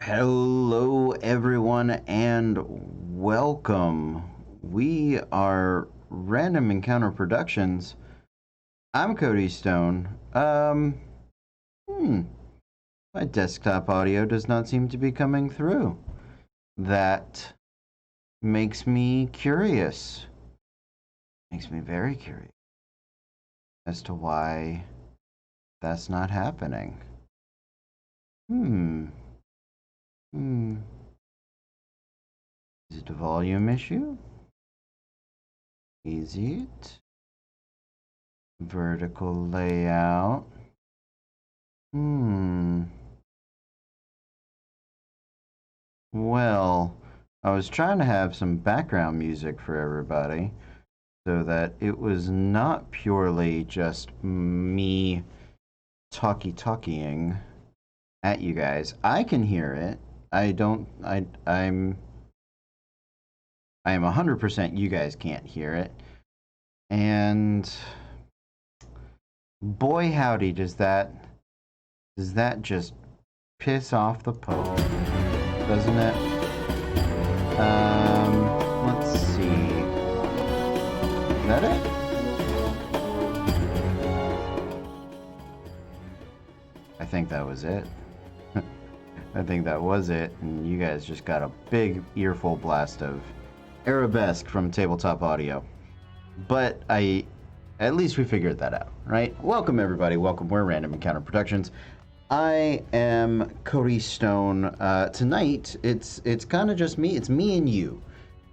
Hello, everyone, and welcome. We are Random Encounter Productions. I'm Cody Stone. Hmm, my desktop audio does not seem to be coming through. That makes me curious. Makes me very curious as to why that's not happening. Hmm. Hmm. Is it a volume issue? Is it? Vertical layout. Hmm. Well, I was trying to have some background music for everybody so that it was not purely just me talking at you guys. I can hear it. I don't I am 100% you guys can't hear it. And boy howdy does that just piss off the Pope, doesn't it? Let's see. Is that it? I think that was it. I think that was it, and you guys just got a big earful blast of arabesque from Tabletop Audio. But at least we figured that out, right? Welcome everybody. Welcome. We're Random Encounter Productions. I am Cody Stone. Tonight, it's kind of just me. It's me and you,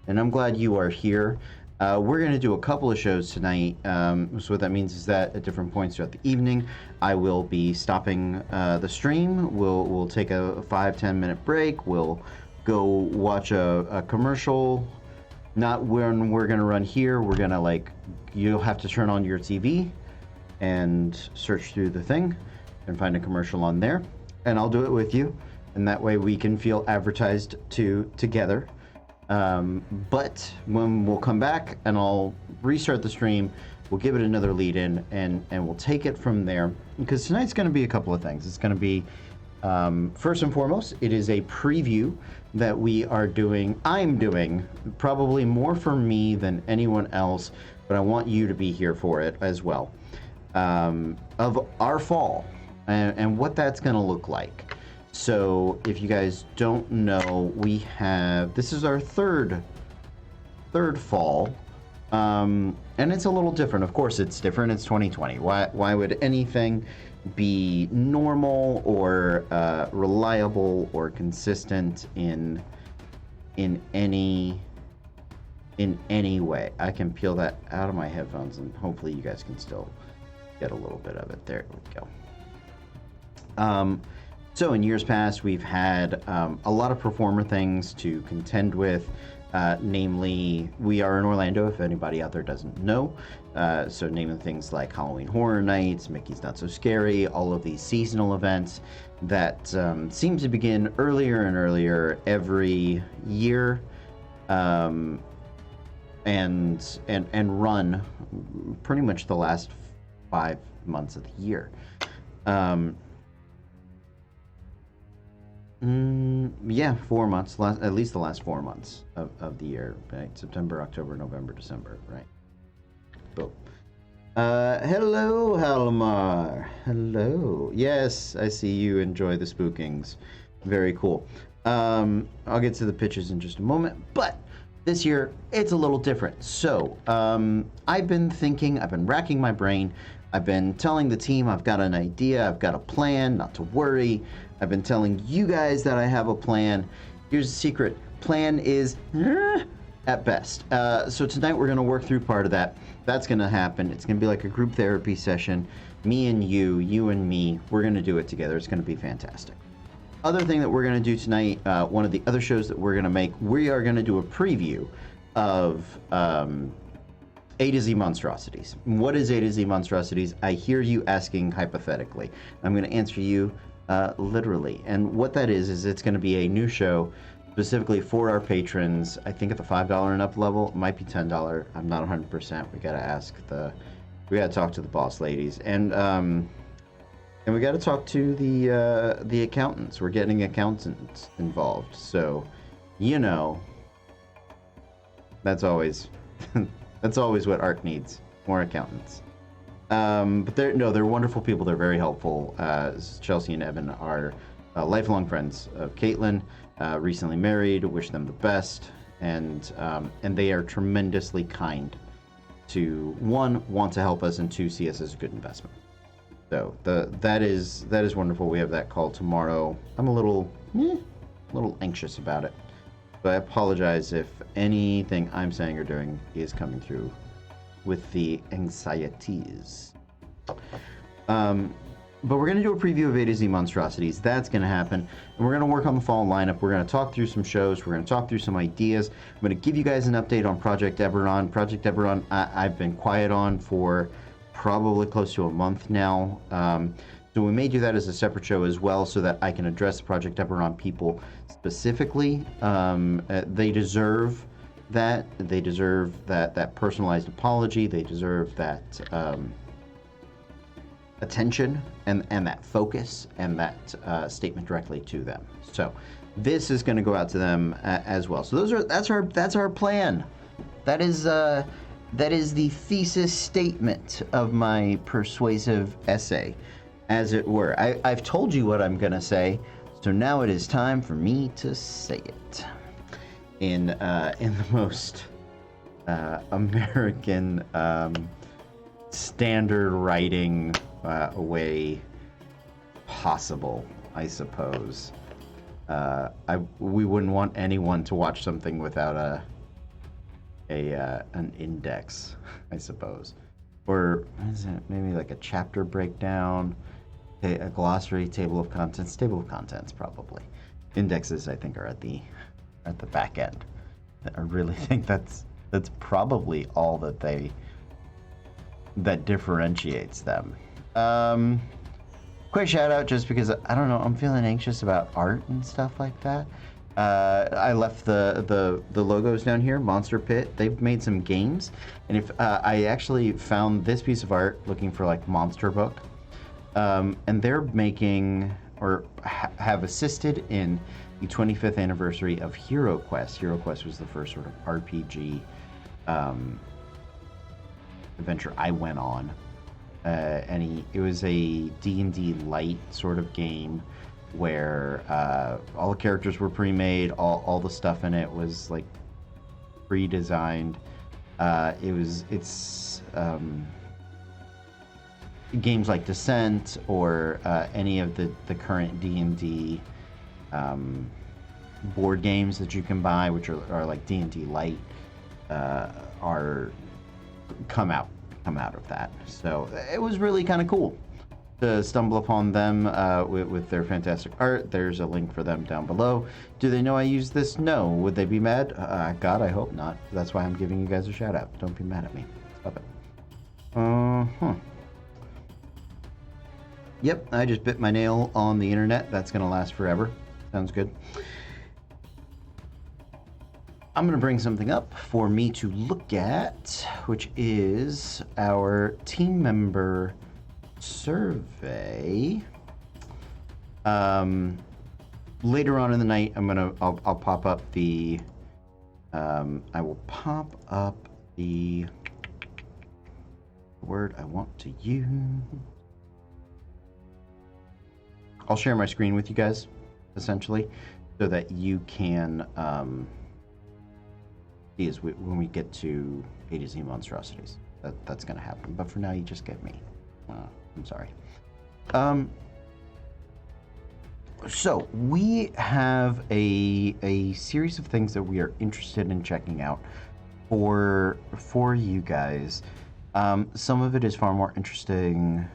and I'm glad you are here. We're going to do a couple of shows tonight. So what that means is that at different points throughout the evening, I will be stopping the stream. We'll take a 5-10 minute break. We'll go watch a commercial. Not when we're going to run here. We're going to you'll have to turn on your TV and search through the thing and find a commercial on there. And I'll do it with you. And that way we can feel advertised together. But when we'll come back and I'll restart the stream, we'll give it another lead in and we'll take it from there. Because tonight's going to be a couple of things. It's going to be, first and foremost, it is a preview that I'm doing, probably more for me than anyone else, but I want you to be here for it as well, of our fall and what that's going to look like. So if you guys don't know, this is our third fall, and it's a little different. Of course it's different. It's 2020. Why would anything be normal or reliable or consistent in any way? I can peel that out of my headphones and hopefully you guys can still get a little bit of it. There we go. So in years past, we've had a lot of performer things to contend with. Namely, we are in Orlando, if anybody out there doesn't know. So naming things like Halloween Horror Nights, Mickey's Not So Scary, all of these seasonal events that seem to begin earlier and earlier every year, and run pretty much the last 5 months of the year. Yeah, 4 months, at least the last 4 months of the year, right? September, October, November, December, right? Boom. Hello, Halmar. Hello. Yes, I see you enjoy the spookings. Very cool. I'll get to the pitches in just a moment, but this year, it's a little different. So, I've been racking my brain. I've been telling the team I've got an idea, I've got a plan, not to worry. I've been telling you guys that I have a plan. Here's the secret. Plan is at best. So tonight we're going to work through part of that. That's going to happen. It's going to be like a group therapy session. Me and you and me. We're going to do it together. It's going to be fantastic. Other thing that we're going to do tonight, one of the other shows that we're going to make, we are going to do a preview of A to Z Monstrosities. What is A to Z Monstrosities? I hear you asking hypothetically. I'm going to answer you literally. And what that is it's going to be a new show specifically for our patrons. I think at the $5 and up level, it might be $10. I'm not 100%. We got to talk to the boss ladies. And And we got to talk to the accountants. We're getting accountants involved, so you know that's always that's always what Ark needs, more accountants. But they're wonderful people. They're very helpful. Chelsea and Evan are lifelong friends of Caitlin, recently married. Wish them the best, and they are tremendously kind to, one, want to help us, and two, see us as a good investment. So that is wonderful. We have that call tomorrow. I'm a little anxious about it, but I apologize if anything I'm saying or doing is coming through with the anxieties. But we're going to do a preview of A to Z Monstrosities. That's going to happen. And we're going to work on the fall lineup. We're going to talk through some shows. We're going to talk through some ideas. I'm going to give you guys an update on Project Eberron. Project Eberron, I've been quiet on for probably close to a month now. So we may do that as a separate show as well, so that I can address Project Eberron people specifically. They deserve that. They deserve that personalized apology. They deserve that attention and that focus and that statement directly to them. So this is going to go out to them as well. So that's our plan. That is the thesis statement of my persuasive essay, as it were. I've told you what I'm going to say, so now it is time for me to say it in the most American standard writing way possible, I suppose. We wouldn't want anyone to watch something without an index, I suppose, or what is it? Maybe like a chapter breakdown, a glossary, table of contents, probably. Indexes, I think, are at the back end. I really think that's probably all that differentiates them. Quick shout out, just because I don't know, I'm feeling anxious about art and stuff like that. I left the logos down here. Monster Pit, they've made some games, and if I actually found this piece of art looking for like Monster Book, and they're making or have assisted in the 25th anniversary of Hero Quest. Hero Quest was the first sort of RPG adventure I went on. It was a D&D light sort of game where all the characters were pre-made, all the stuff in it was like pre-designed. It's games like Descent or any of the current D&D board games that you can buy, which are like D&D light, are come out of that. So it was really kind of cool to stumble upon them with their fantastic art. There's a link for them down below. Do they know I use this? No. Would they be mad? God, I hope not. That's why I'm giving you guys a shout out. Don't be mad at me. Stop it. Yep, I just bit my nail on the internet. That's gonna last forever. Sounds good. I'm going to bring something up for me to look at, which is our team member survey. Later on in the night, I'll pop up the I will pop up the word I want to use. I'll share my screen with you guys, essentially, so that you can is when we get to A to Z Monstrosities. That's going to happen. But for now, you just get me. I'm sorry. So we have a series of things that we are interested in checking out for you guys. Some of it is far more interesting,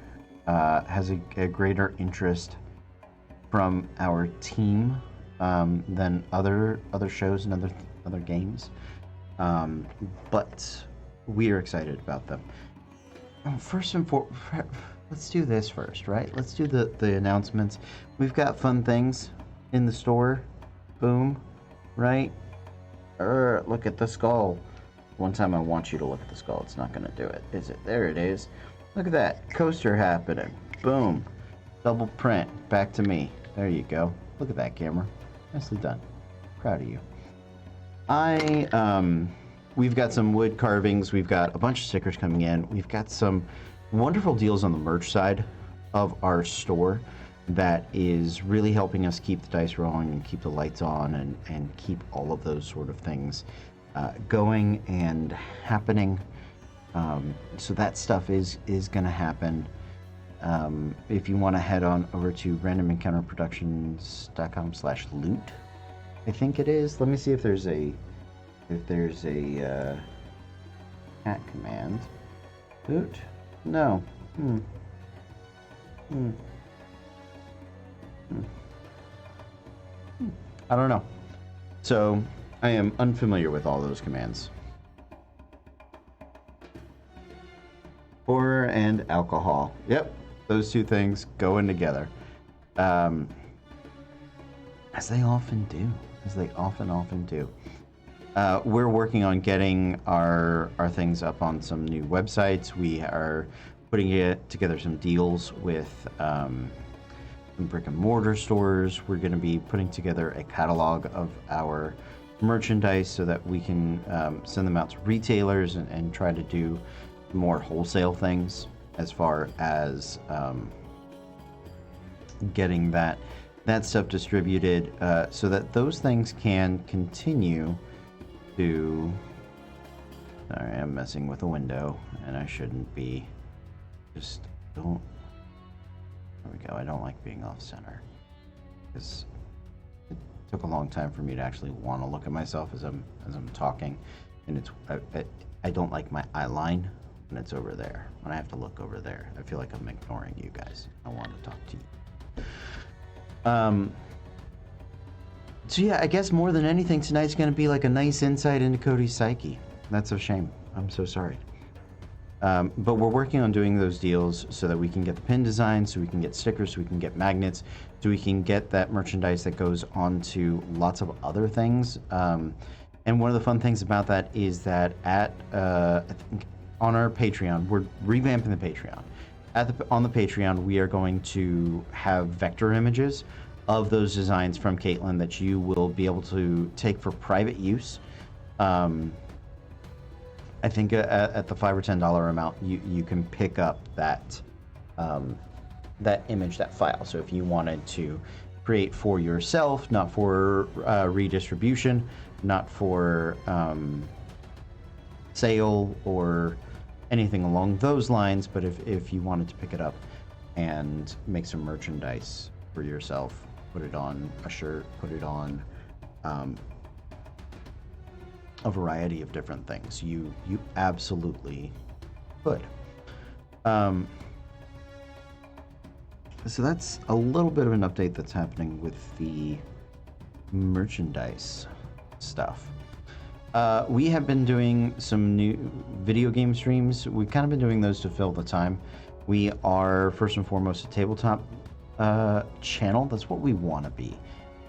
has a greater interest from our team than other shows and other games. But we are excited about them. First and foremost, let's do this first, right? Let's do the announcements. We've got fun things in the store. Boom, right? Look at the skull. One time I want you to look at the skull. It's not going to do it, is it? There it is. Look at that. Coaster happening. Boom. Double print. Back to me. There you go. Look at that camera. Nicely done. Proud of you. We've got some wood carvings. We've got a bunch of stickers coming in. We've got some wonderful deals on the merch side of our store that is really helping us keep the dice rolling and keep the lights on and keep all of those sort of things going and happening. So that stuff is going to happen. If you want to head on over to randomencounterproductions.com/loot, I think it is. Let me see if there's a cat command. Loot? No. I don't know. So I am unfamiliar with all those commands. Horror and alcohol. Yep, those two things going together. As they often do. As they often do. We're working on getting our things up on some new websites. We are putting together some deals with some brick and mortar stores. We're going to be putting together a catalog of our merchandise so that we can send them out to retailers and try to do more wholesale things as far as getting that stuff distributed so that those things can continue to... Sorry, I'm messing with a window and I shouldn't be. Just don't... There we go. I don't like being off center because it took a long time for me to actually want to look at myself as I'm talking, and I don't like my eye line when it's over there. When I have to look over there, I feel like I'm ignoring you guys. I want to talk to you. So yeah, I guess more than anything, tonight's going to be like a nice insight into Cody's psyche. That's a shame. I'm so sorry. But we're working on doing those deals so that we can get the pin design, so we can get stickers, so we can get magnets, so we can get that merchandise that goes on lots of other things. And one of the fun things about that is that I think on our Patreon, we're revamping the Patreon. On the Patreon, we are going to have vector images of those designs from Caitlin that you will be able to take for private use. I think at the $5 or $10 amount, you can pick up that image, that file. So if you wanted to create for yourself, not for redistribution, not for sale or anything along those lines, but if you wanted to pick it up and make some merchandise for yourself, put it on a shirt, put it on a variety of different things, you absolutely could. So that's a little bit of an update that's happening with the merchandise stuff. We have been doing some new video game streams. We've kind of been doing those to fill the time. We are first and foremost a tabletop channel. That's what we want to be.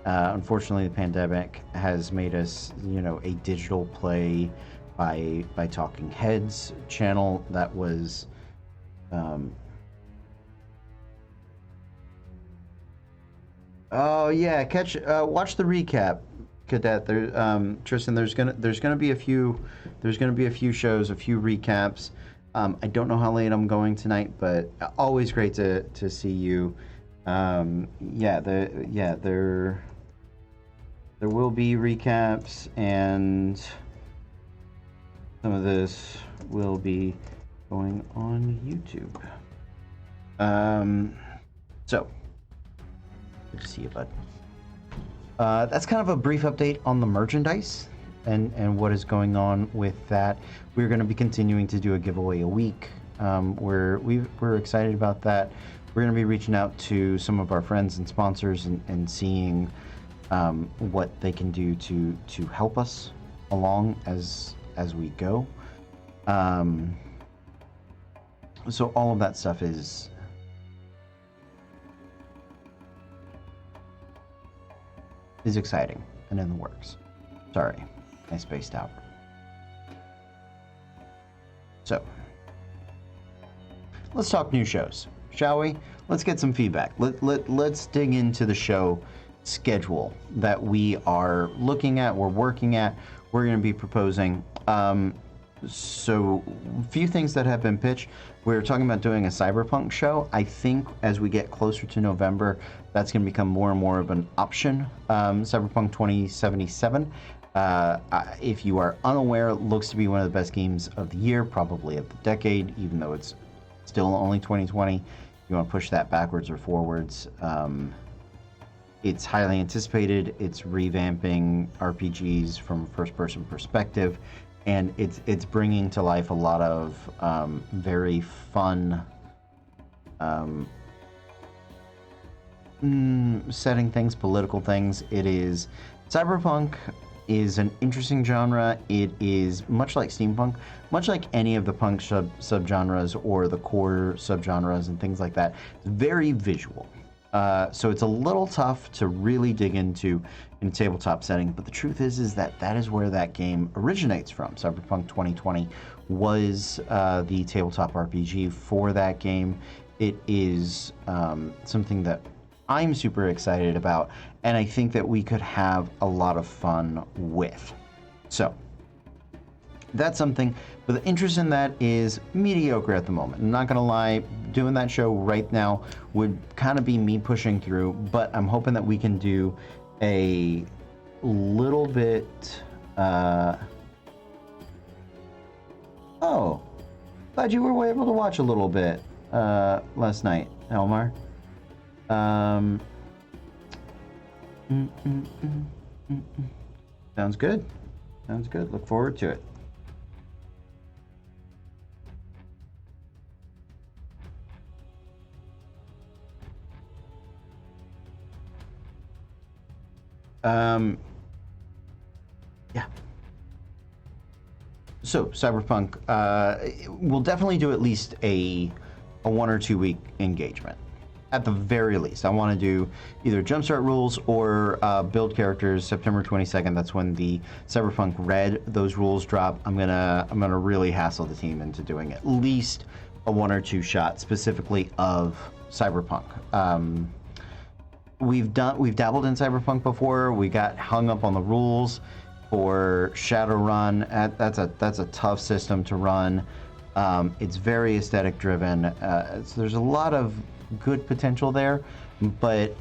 Unfortunately, the pandemic has made us, a digital play by Talking Heads channel that was oh yeah, watch the recap, Cadet. There, Tristan, there's gonna be a few shows, a few recaps. I don't know how late I'm going tonight, but always great to see you. There will be recaps, and some of this will be going on YouTube. So good to see you, bud. That's kind of a brief update on the merchandise and what is going on with that. We're going to be continuing to do a giveaway a week. We're excited about that. We're going to be reaching out to some of our friends and sponsors and seeing what they can do to help us along as we go. So all of that stuff is exciting and in the works. Sorry, I spaced out. So let's talk new shows. shall we? Let's get some feedback. Let's dig into the show schedule that we are looking at, we're working at, we're going to be proposing. So, a few things that have been pitched. We're talking about doing a cyberpunk show. I think as we get closer to November, that's going to become more and more of an option. Cyberpunk 2077. If you are unaware, it looks to be one of the best games of the year, probably of the decade, even though it's still only 2020. You want to push that backwards or forwards. It's highly anticipated. It's revamping RPGs from a first-person perspective, and it's bringing to life a lot of very fun setting things, political things. Cyberpunk is an interesting genre. It is much like steampunk, much like any of the punk subgenres or the core subgenres and things like that. It's very visual. So it's a little tough to really dig into in a tabletop setting, but the truth is that is where that game originates from. Cyberpunk 2020 was the tabletop RPG for that game. It is something that I'm super excited about, and I think that we could have a lot of fun with. So that's something, but the interest in that is mediocre at the moment. I'm not gonna lie, doing that show right now would kind of be me pushing through, but I'm hoping that we can do a little bit, oh, glad you were able to watch a little bit last night, Elmar. Sounds good. Sounds good. Look forward to it. Yeah. So Cyberpunk, we'll definitely do at least a 1 or 2 week engagement. At the very least, I want to do either jumpstart rules or build characters. September 22nd. That's when the Cyberpunk Red those rules drop. I'm gonna really hassle the team into doing at least a 1 or 2 shot specifically of Cyberpunk. We've dabbled in Cyberpunk before. We got hung up on the rules for Shadowrun. That's a tough system to run. It's very aesthetic driven. So there's a lot of good potential there, but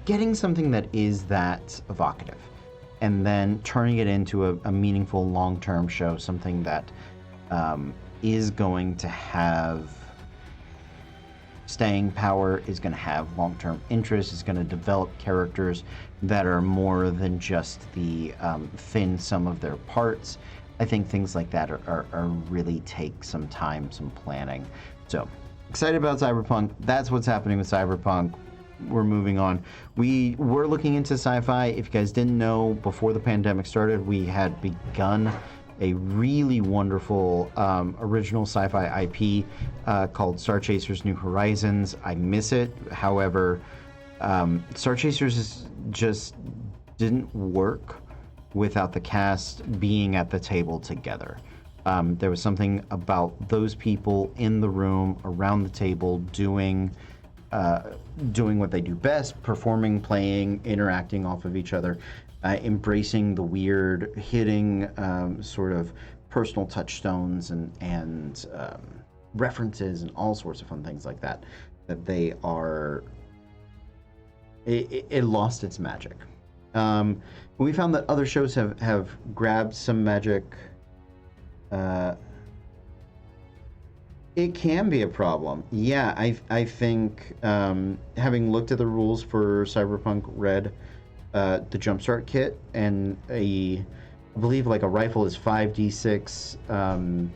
getting something that is that evocative and then turning it into a meaningful long-term show, something that is going to have staying power, is going to have long-term interest, is going to develop characters that are more than just the thin sum of their parts. I think things like that are really take some time, some planning. So excited about Cyberpunk. That's what's happening with Cyberpunk. We're moving on. We were looking into sci-fi. If you guys didn't know, before the pandemic started, we had begun a really wonderful original sci-fi IP called Star Chasers New Horizons. I miss it. However, Star Chasers just didn't work without the cast being at the table together. There was something about those people in the room, around the table, doing what they do best, performing, playing, interacting off of each other, embracing the weird, hitting sort of personal touchstones and references and all sorts of fun things like that, that they are... It lost its magic. We found that other shows have grabbed some magic. It can be a problem. Yeah, I think having looked at the rules for Cyberpunk Red, the Jumpstart kit, and I believe like a rifle is 5d6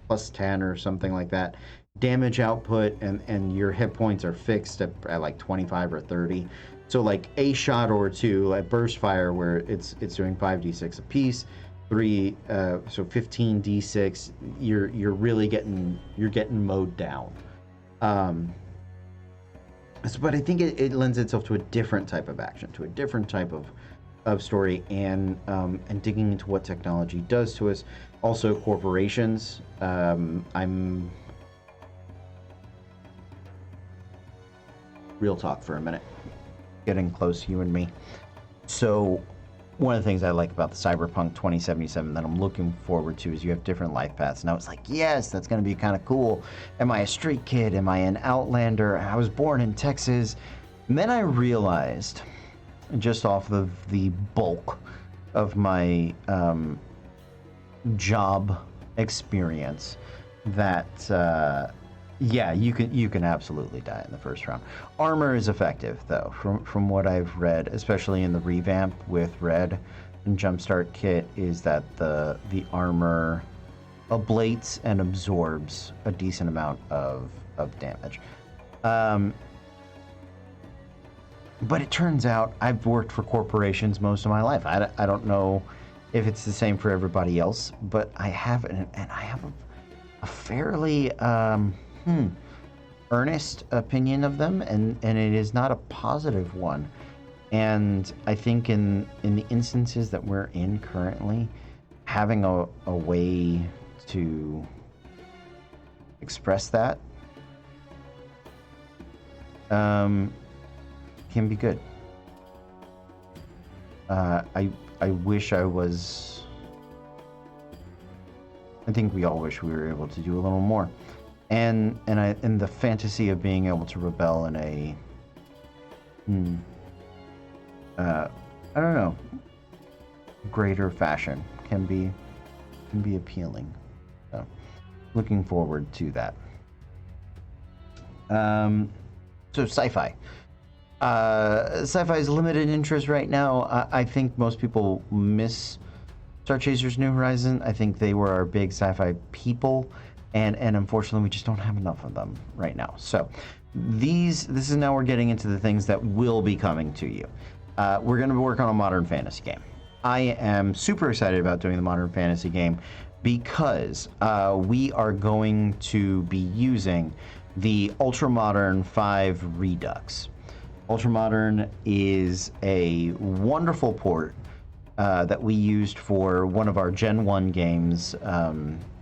plus 10 or something like that. Damage output and your hit points are fixed at like 25 or 30. So like a shot or two, like burst fire, where it's doing 5d6 a piece. 3 so 15d6, you're really getting mowed down. But I think it lends itself to a different type of action, to a different type of story, and digging into what technology does to us. Also corporations. I'm real talk for a minute. Getting close, you and me. So, one of the things I like about the Cyberpunk 2077 that I'm looking forward to is you have different life paths. And I was like, yes, that's going to be kind of cool. Am I a street kid? Am I an outlander? I was born in Texas. And then I realized, just off of the bulk of my job experience, that yeah, you can absolutely die in the first round. Armor is effective though, from what I've read, especially in the revamp with Red and Jumpstart Kit, is that the armor ablates and absorbs a decent amount of damage. But it turns out I've worked for corporations most of my life. I don't know if it's the same for everybody else, but I have, and I have a fairly earnest opinion of them, and it is not a positive one. And I think in the instances that we're in currently, having a way to express that can be good. I wish I was. I think we all wish we were able to do a little more, and the fantasy of being able to rebel in a I don't know, greater fashion can be appealing. So, looking forward to that. So sci-fi. Sci-fi is limited interest right now. I think most people miss Star Chasers New Horizon. I think they were our big sci-fi people, and unfortunately we just don't have enough of them right now. So this is now we're getting into the things that will be coming to you. We're going to work on a modern fantasy game. I am super excited about doing the modern fantasy game because we are going to be using the Ultramodern 5 Redux. Ultramodern is a wonderful port that we used for one of our Gen 1 games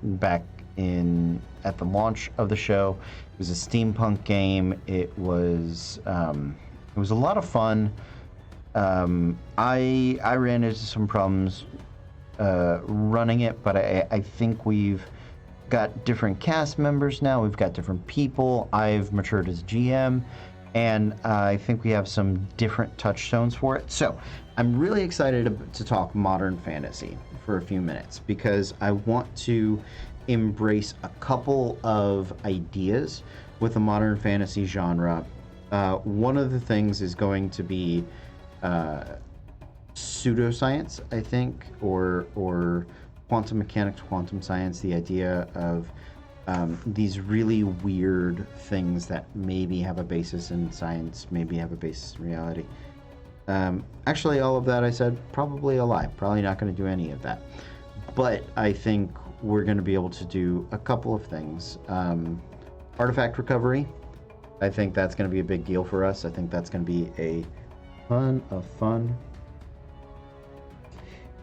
back at the launch of the show. It was a steampunk game. It was a lot of fun. I ran into some problems running it, but I think we've got different cast members now. We've got different people. I've matured as GM, and I think we have some different touchstones for it. So I'm really excited to talk modern fantasy for a few minutes because I want to embrace a couple of ideas with the modern fantasy genre. One of the things is going to be pseudoscience, I think, or quantum mechanics, quantum science, the idea of these really weird things that maybe have a basis in science, maybe have a basis in reality. Actually, all of that I said, probably a lie. Probably not going to do any of that. But I think we're going to be able to do a couple of things. Artifact recovery. I think that's going to be a big deal for us. I think that's going to be a ton of fun.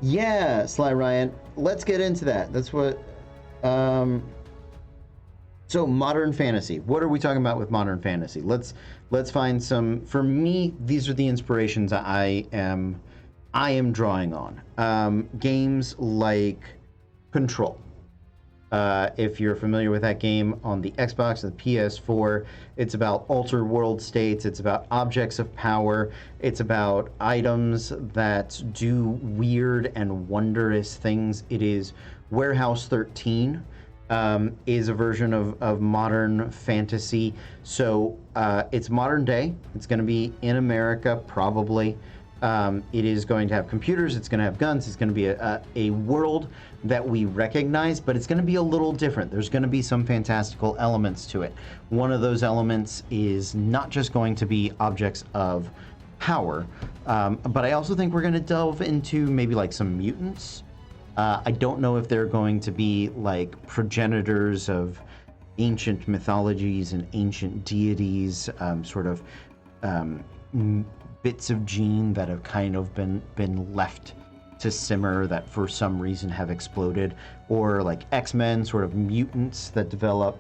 Yeah, Sly Ryan. Let's get into that. That's what... So modern fantasy. What are we talking about with modern fantasy? Let's find some. For me, these are the inspirations I am drawing on. Games like Control. If you're familiar with that game on the Xbox and the PS4, it's about altered world states. It's about objects of power. It's about items that do weird and wondrous things. It is Warehouse 13. Is a version of modern fantasy. So it's modern day. It's going to be in America, probably. It is going to have computers. It's going to have guns. It's going to be a world that we recognize, but it's going to be a little different. There's going to be some fantastical elements to it. One of those elements is not just going to be objects of power, but I also think we're going to delve into maybe like some mutants. I don't know if they're going to be like progenitors of ancient mythologies and ancient deities, sort of bits of gene that have kind of been left to simmer that for some reason have exploded, or like X-Men, sort of mutants that develop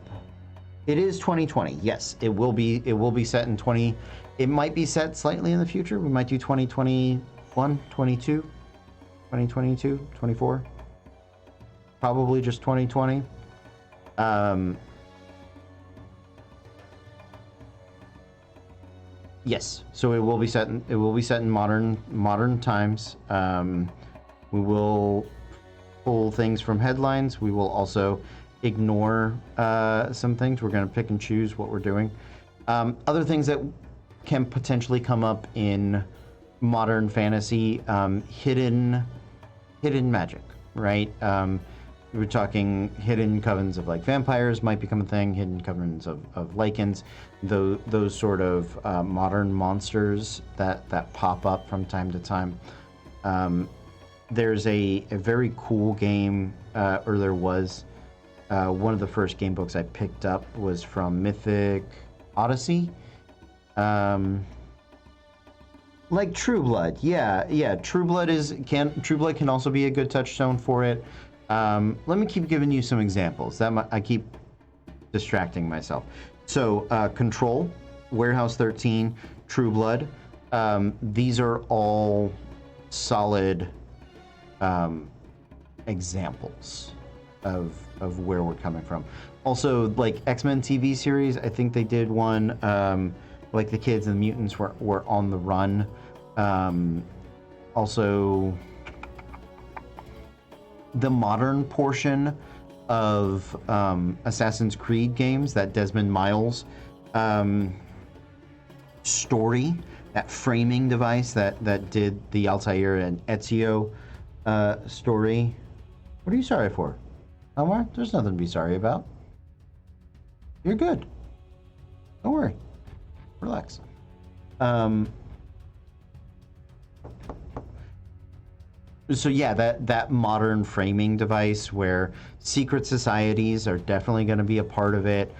It is 2020. Yes, it will be. It will be set in 20. It might be set slightly in the future. We might do 2021, 22, 2022, 24. Probably just 2020. Yes, so it will be set in modern times. We will pull things from headlines. We will also ignore some things. We're going to pick and choose what we're doing. Other things that can potentially come up in modern fantasy, hidden magic, right? We're talking hidden covens of like vampires might become a thing, hidden covens of lycans, those sort of modern monsters that pop up from time to time. There's a very cool game, or there was, one of the first game books I picked up was from Mythic Odyssey. Like True Blood, yeah. True Blood can also be a good touchstone for it. Let me keep giving you some examples. I keep distracting myself. So, Control, Warehouse 13, True Blood. These are all solid examples of where we're coming from. Also, like X-Men TV series, I think they did one. Like the kids and the mutants were on the run. Also, the modern portion of Assassin's Creed games, that Desmond Miles story, that framing device that did the Altair and Ezio story. What are you sorry for, Omar? There's nothing to be sorry about. You're good. Don't worry. Relax. So yeah, that modern framing device where secret societies are definitely going to be a part of it.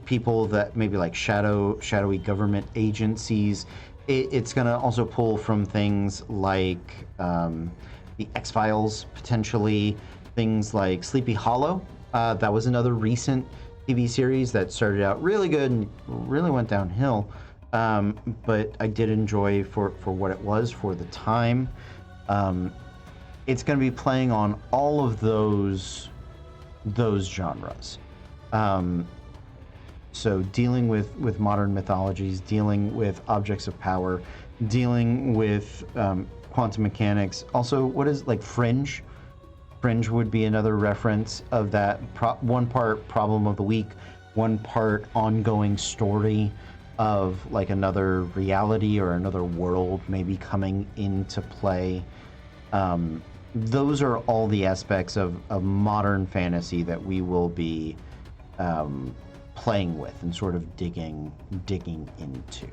People that maybe like shadowy government agencies. It's going to also pull from things like the X-Files, potentially things like Sleepy Hollow. That was another recent TV series that started out really good and really went downhill. But I did enjoy for what it was for the time. It's going to be playing on all of those genres. So dealing with modern mythologies, dealing with objects of power, dealing with quantum mechanics. Also, what is like Fringe? Fringe would be another reference of that. One part problem of the week, one part ongoing story of like another reality or another world maybe coming into play. Those are all the aspects of modern fantasy that we will be playing with and sort of digging into.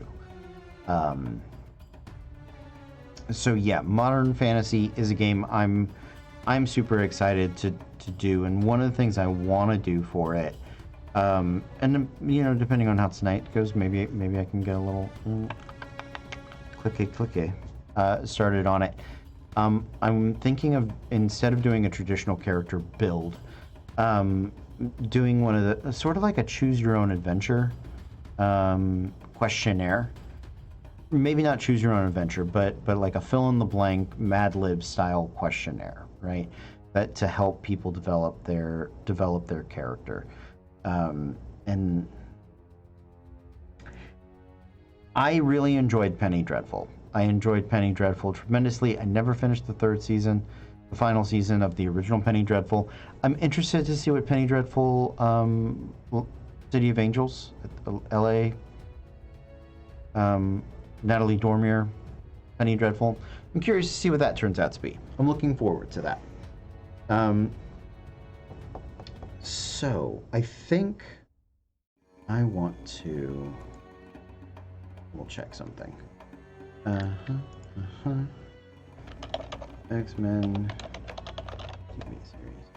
So yeah, modern fantasy is a game I'm super excited to do, and one of the things I want to do for it, and depending on how tonight goes, maybe I can get a little clicky started on it. I'm thinking of, instead of doing a traditional character build, doing one of the sort of like a choose your own adventure questionnaire. Maybe not choose your own adventure, but like a fill in the blank Mad Lib style questionnaire, right? That to help people develop their character. And I really enjoyed Penny Dreadful. I enjoyed Penny Dreadful tremendously. I never finished the third season, the final season of the original Penny Dreadful. I'm interested to see what Penny Dreadful, City of Angels, LA, Natalie Dormer, Penny Dreadful. I'm curious to see what that turns out to be. I'm looking forward to that. So I think I want to we'll check something. X-Men TV series.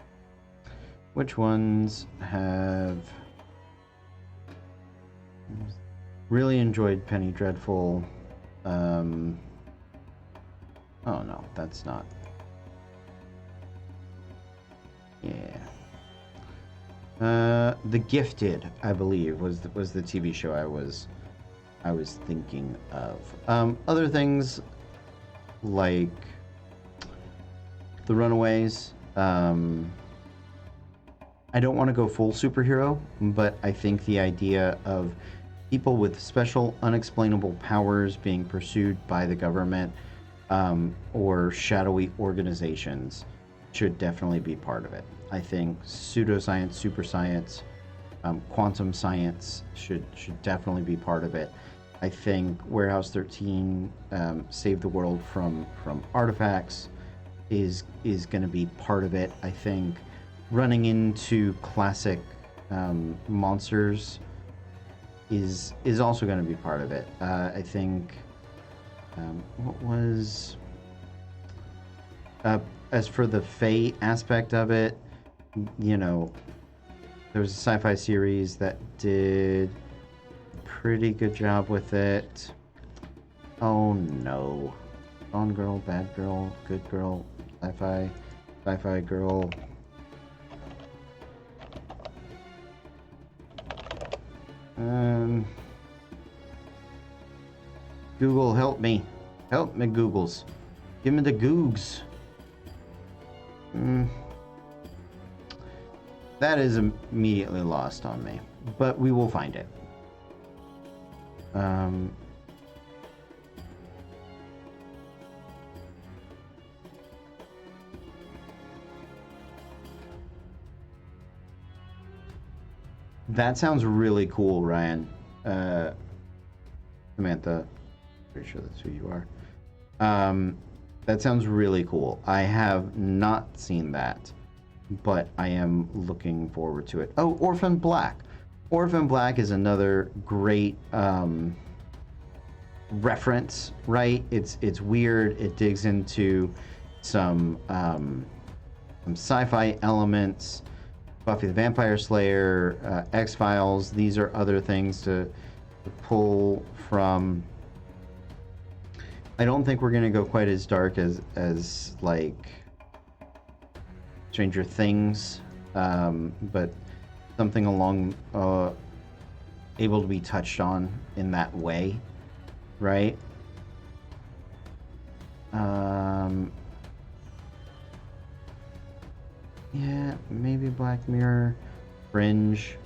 Which ones have really enjoyed Penny Dreadful? Oh no, that's not. Yeah. The Gifted, I believe, was the TV show I was thinking of. Other things like The Runaways. I don't want to go full superhero, but I think the idea of people with special unexplainable powers being pursued by the government or shadowy organizations should definitely be part of it. I think pseudoscience, super science, quantum science should definitely be part of it. I think Warehouse 13, Save the World from artifacts, is going to be part of it. I think running into classic monsters is also going to be part of it. I think what was as for the Fae aspect of it, you know, there was a sci-fi series that did a pretty good job with it. Oh no. Gone girl, bad girl, good girl, sci-fi girl. Google, help me. Help me, Googles. Give me the googs. That is immediately lost on me, but we will find it. That sounds really cool, Ryan. Samantha, pretty sure that's who you are. That sounds really cool. I have not seen that, but I am looking forward to it. Oh, Orphan Black. Orphan Black is another great reference, right? It's weird. It digs into some sci-fi elements. Buffy the Vampire Slayer, X-Files. These are other things to pull from. I don't think we're gonna go quite as dark as like Stranger Things, but something along able to be touched on in that way, right? Yeah, maybe Black Mirror, Fringe.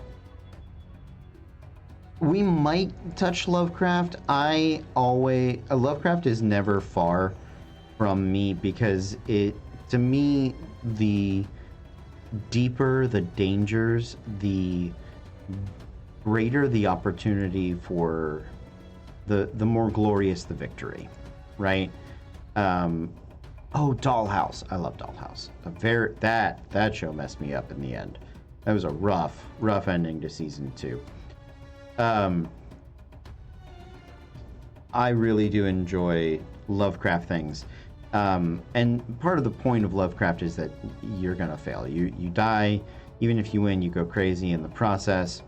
We might touch Lovecraft. Lovecraft is never far from me because to me, the deeper the dangers, the greater the opportunity for the more glorious the victory, right? Oh, Dollhouse. I love Dollhouse. That show messed me up in the end. That was a rough ending to season 2. I really do enjoy Lovecraft things. And part of the point of Lovecraft is that you're gonna fail. You die. Even if you win, you go crazy in the process.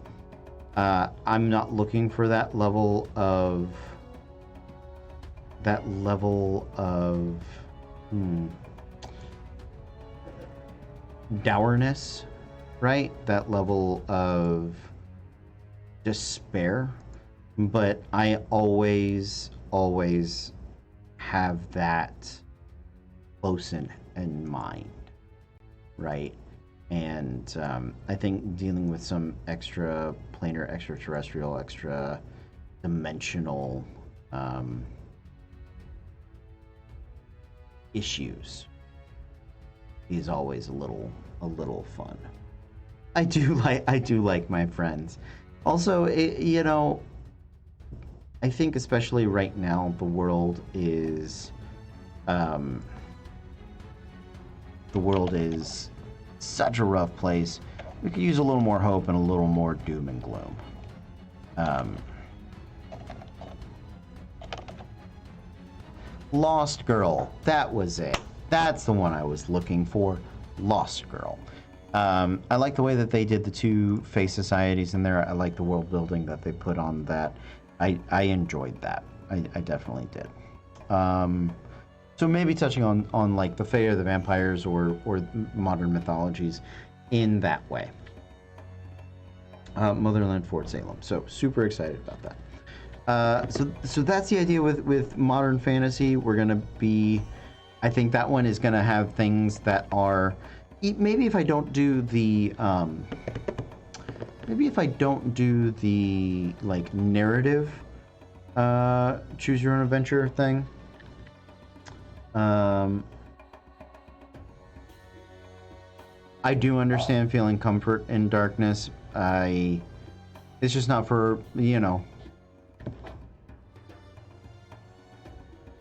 I'm not looking for that level of dourness, right? That level of despair. But I always have that close in mind, right? And I think dealing with some extra planar, extraterrestrial, extra dimensional issues is always a little fun. I do like my friends. Also, I think especially right now the world is such a rough place. We could use a little more hope and a little more doom and gloom. Lost Girl. That was it. That's the one I was looking for. Lost Girl. I like the way that they did the two Fae societies in there. I like the world building that they put on that. I enjoyed that. I definitely did. So maybe touching on like the Fae or the vampires or modern mythologies in that way. Motherland Fort Salem. So super excited about that. So that's the idea with modern fantasy. We're gonna be, I think that one is gonna have things that are, maybe if I don't do the like narrative choose your own adventure thing. I do understand feeling comfort in darkness. It's just not for, you know.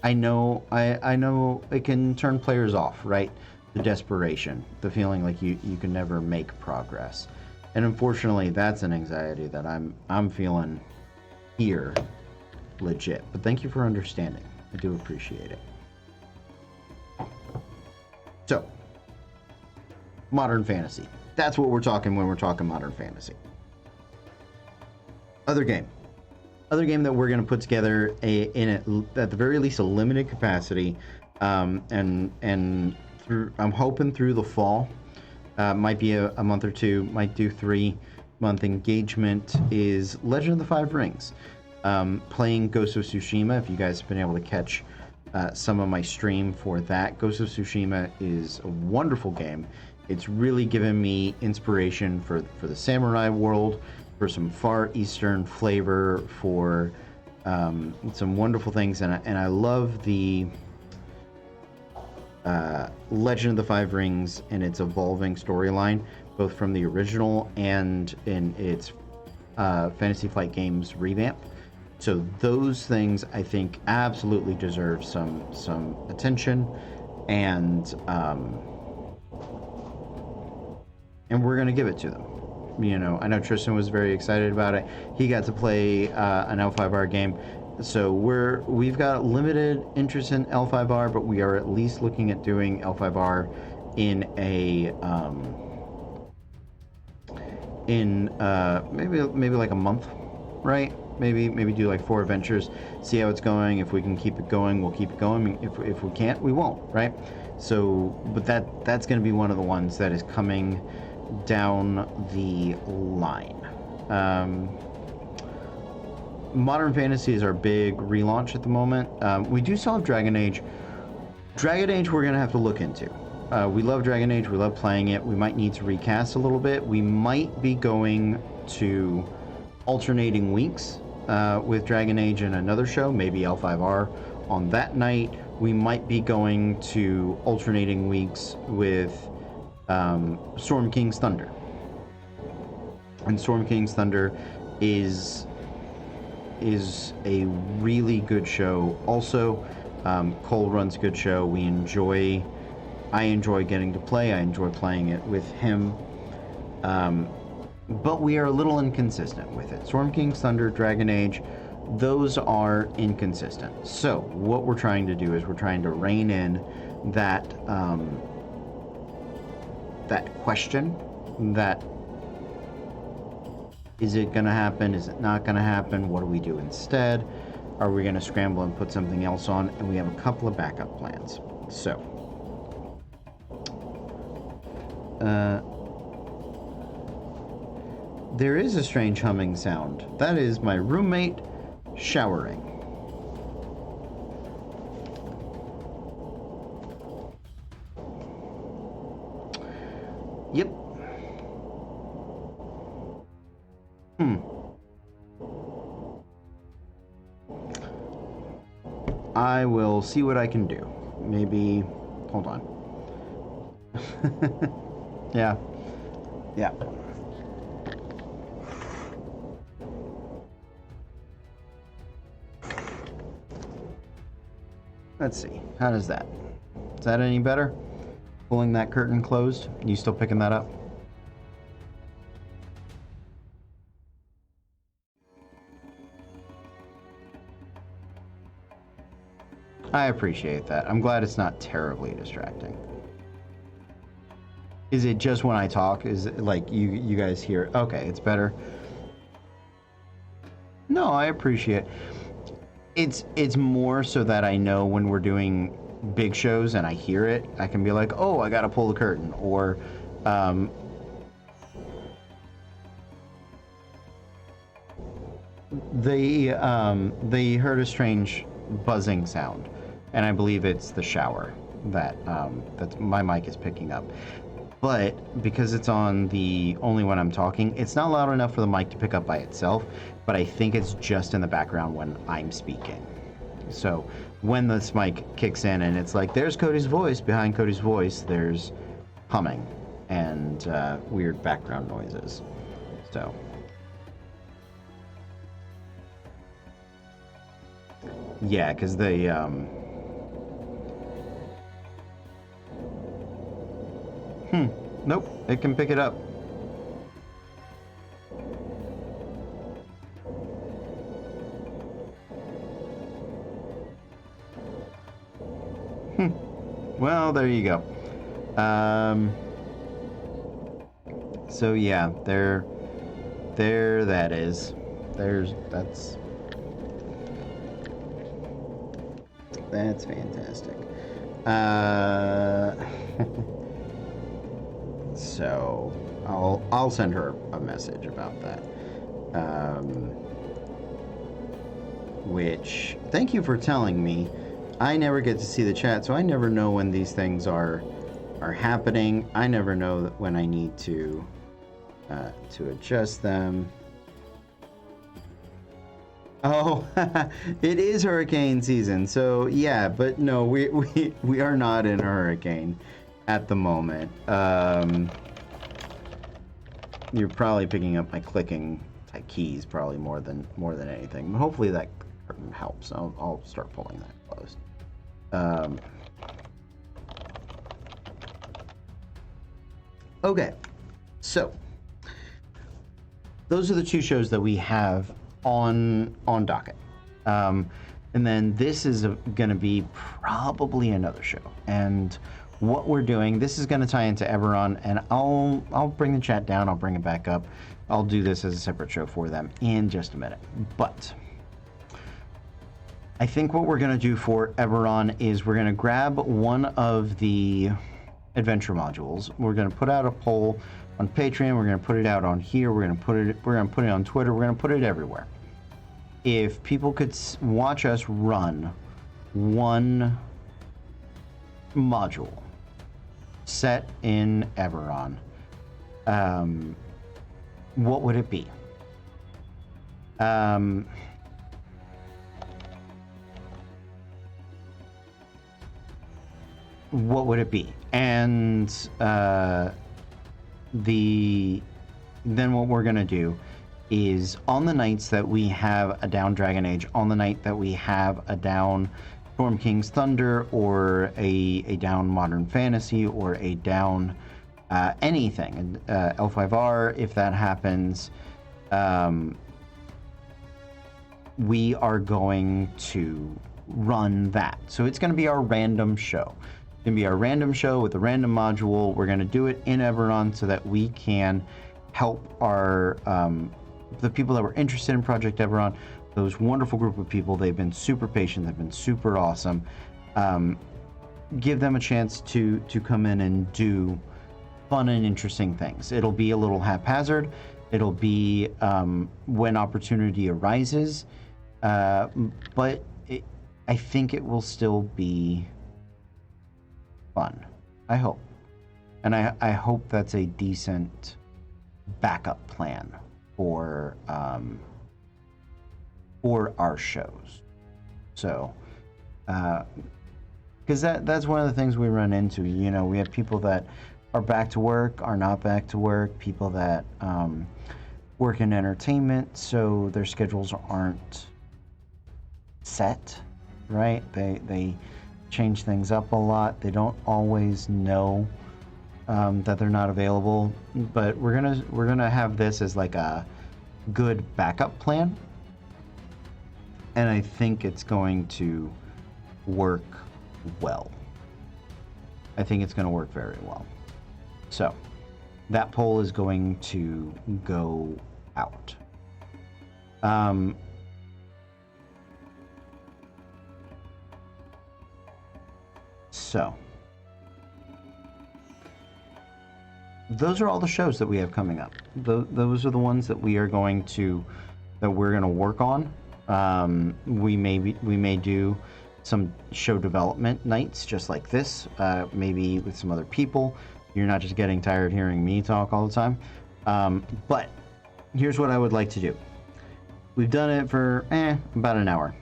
I know it can turn players off, right? The desperation, the feeling like you can never make progress. And unfortunately, that's an anxiety that I'm feeling here, legit. But thank you for understanding. I do appreciate it. So, modern fantasy. That's what we're talking when we're talking modern fantasy. Other game that we're going to put together at the very least a limited capacity, and through, I'm hoping through the fall, might be a month or two, might do 3-month engagement, is Legend of the Five Rings. Playing Ghost of Tsushima. If you guys have been able to catch some of my stream for that, Ghost of Tsushima is a wonderful game. It's really given me inspiration for the samurai world, for some Far Eastern flavor, for some wonderful things, and I love the Legend of the Five Rings and its evolving storyline, both from the original and in its Fantasy Flight Games revamp. So those things I think absolutely deserve some attention, and we're gonna give it to them. You know, I know Tristan was very excited about it. He got to play an L5R game. So we've got limited interest in L5R, but we are at least looking at doing L5R in a maybe like a month, right? Maybe do like 4 adventures, see how it's going. If we can keep it going, we'll keep it going. If we can't, we won't, right? So, but that's going to be one of the ones that is coming down the line. Modern Fantasy is our big relaunch at the moment. We do still have Dragon Age. Dragon Age we're going to have to look into. We love Dragon Age. We love playing it. We might need to recast a little bit. We might be going to alternating weeks with Dragon Age and another show, maybe L5R on that night. We might be going to alternating weeks with Storm King's Thunder. And Storm King's Thunder is a really good show. Also, Cole runs a good show. I enjoy getting to play. I enjoy playing it with him. But we are a little inconsistent with it. Storm King's Thunder, Dragon Age, those are inconsistent. So what we're trying to do is we're trying to rein in that that question, that is it going to happen? Is it not going to happen? What do we do instead? Are we going to scramble and put something else on? And we have a couple of backup plans. So, there is a strange humming sound. That is my roommate showering. Yep. I will see what I can do. Maybe, hold on. Yeah. Let's see. How does that? Is that any better? Pulling that curtain closed? You still picking that up? I appreciate that. I'm glad it's not terribly distracting. Is it just when I talk? Is it like you guys hear? Okay, it's better. No, I appreciate it. It's more so that I know when we're doing big shows and I hear it, I can be like, oh, I gotta pull the curtain, or they heard a strange buzzing sound, and I believe it's the shower that my mic is picking up. But because it's on the only when I'm talking, it's not loud enough for the mic to pick up by itself, but I think it's just in the background when I'm speaking. So when this mic kicks in and it's like, there's Cody's voice, behind Cody's voice, there's humming and weird background noises. So. Yeah, because they, nope, it can pick it up. Well, there you go. So yeah, there that is. That's fantastic. So I'll send her a message about that. Which, thank you for telling me. I never get to see the chat, so I never know when these things are happening. I never know when I need to adjust them. Oh, it is hurricane season, so yeah, but no, we are not in a hurricane at the moment. You're probably picking up my clicking type keys probably more than anything. Hopefully that curtain helps. I'll start pulling that closed. Okay, so those are the two shows that we have on docket, and then this is going to be probably another show. And what we're doing, this is going to tie into Eberron, and I'll bring the chat down. I'll bring it back up. I'll do this as a separate show for them in just a minute. But I think what we're going to do for Eberron is we're going to grab one of the adventure modules. We're going to put out a poll on Patreon. We're going to put it out on here. We're going to put it on Twitter. We're going to put it everywhere. If people could watch us run one module set in Eberron, what would it be? What would it be? And then what we're gonna do is on the nights that we have a down Dragon Age, on the night that we have a down Storm King's Thunder, or a down Modern Fantasy, or a down anything, L5R, if that happens, we are going to run that. So it's going to be our random show. It's going to be our random show with a random module. We're going to do it in Eberron so that we can help our the people that were interested in Project Eberron, those wonderful group of people. They've been super patient. They've been super awesome. Give them a chance to come in and do fun and interesting things. It'll be a little haphazard. It'll be when opportunity arises, but I think it will still be fun. I hope, and I hope that's a decent backup plan for our shows. So, because that's one of the things we run into. You know, we have people that are back to work, are not back to work, people that work in entertainment, so their schedules aren't set, right? They change things up a lot. They don't always know that they're not available, but we're gonna have this as like a good backup plan, and I think it's going to work well. I think it's going to work very well. So that poll is going to go out. So those are all the shows that we have coming up. Those are the ones that we are going to that we're going to work on. We may do some show development nights just like this, maybe with some other people. You're not just getting tired hearing me talk all the time. But here's what I would like to do. We've done it for about an hour.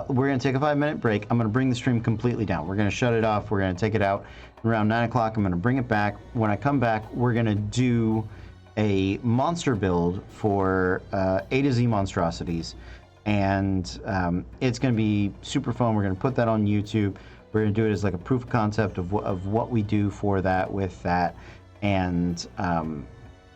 We're going to take a 5-minute break. I'm going to bring the stream completely down. We're going to shut it off. We're going to take it out around 9 o'clock. I'm going to bring it back. When I come back, we're going to do a monster build for A to Z Monstrosities. And it's going to be super fun. We're going to put that on YouTube. We're going to do it as like a proof of concept of what we do for that with that. And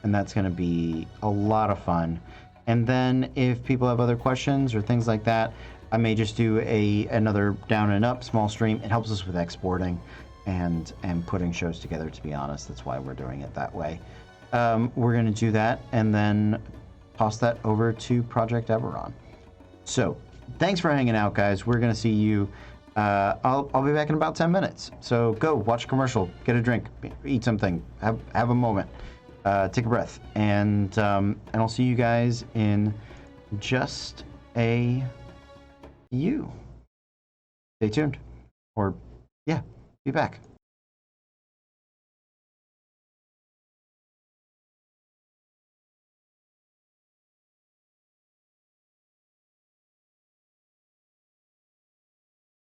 that's going to be a lot of fun. And then if people have other questions or things like that, I may just do another down and up small stream. It helps us with exporting and putting shows together, to be honest. That's why we're doing it that way. We're going to do that and then toss that over to Project Eberron. So thanks for hanging out, guys. We're going to see you. I'll be back in about 10 minutes. So go watch a commercial, get a drink, eat something, have a moment, take a breath, and I'll see you guys in just a few. Stay tuned, or yeah, be back.